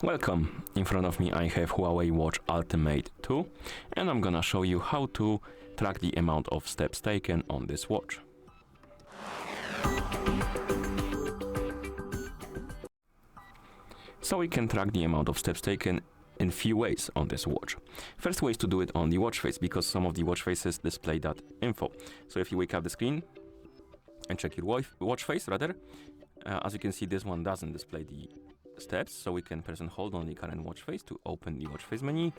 Welcome. In front of me I have Huawei Watch Ultimate 2 and I'm gonna show you how to track the amount of steps taken on this watch. So we can track the amount of steps taken in few ways on this watch. First way is to do it on the watch face, because some of the watch faces display that info. So if you wake up the screen and check your watch face rather, as you can see, this one doesn't display the steps, so we can press and hold on the current watch face to open the watch face menu,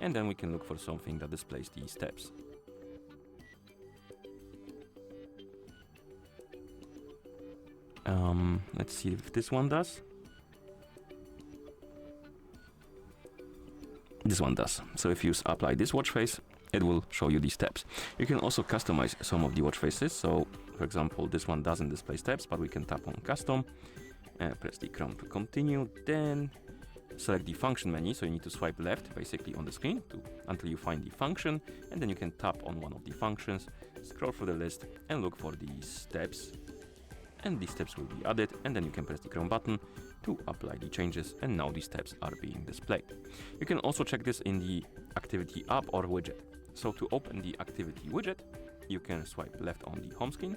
and then we can look for something that displays the steps. Let's see if this one does. This one does. So if you apply this watch face, it will show you the steps. You can also customize some of the watch faces. So for example, this one doesn't display steps, but we can tap on custom, press the crown to continue, then select the function menu. So you need to swipe left basically on the screen until you find the function, and then you can tap on one of the functions, scroll through the list and look for the steps, and the steps will be added, and then you can press the crown button to apply the changes, and now the steps are being displayed. You can also check this in the activity app or widget. So to open the activity widget, you can swipe left on the home screen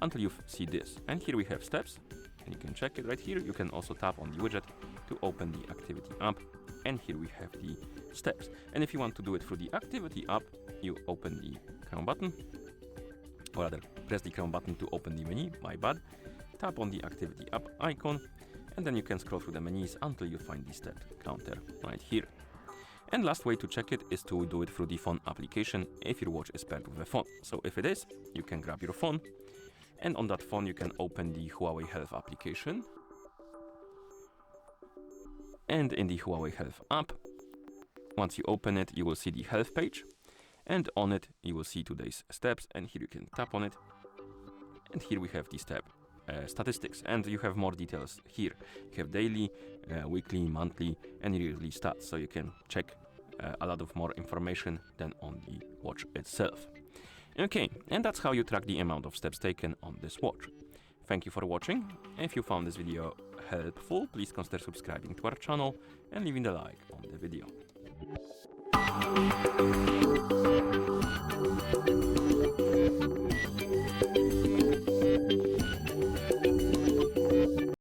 until you see this, and here we have steps, and you can check it right here. You can also tap on the widget to open the activity app, and here we have the steps. And if you want to do it through the activity app, you open the crown button, or rather press the crown button to open the menu, my bad, tap on the activity app icon, and then you can scroll through the menus until you find the step counter right here. And last way to check it is to do it through the phone application if your watch is paired with a phone. So if it is, you can grab your phone, and on that phone you can open the Huawei Health application. And in the Huawei Health app, once you open it, you will see the health page, and on it you will see today's steps, and here you can tap on it, and here we have the step statistics, and you have more details here. You have daily, weekly, monthly, and yearly stats, so you can check a lot of more information than on the watch itself. Okay, and that's how you track the amount of steps taken on this watch. Thank you for watching. If you found this video helpful, please consider subscribing to our channel and leaving a like on the video.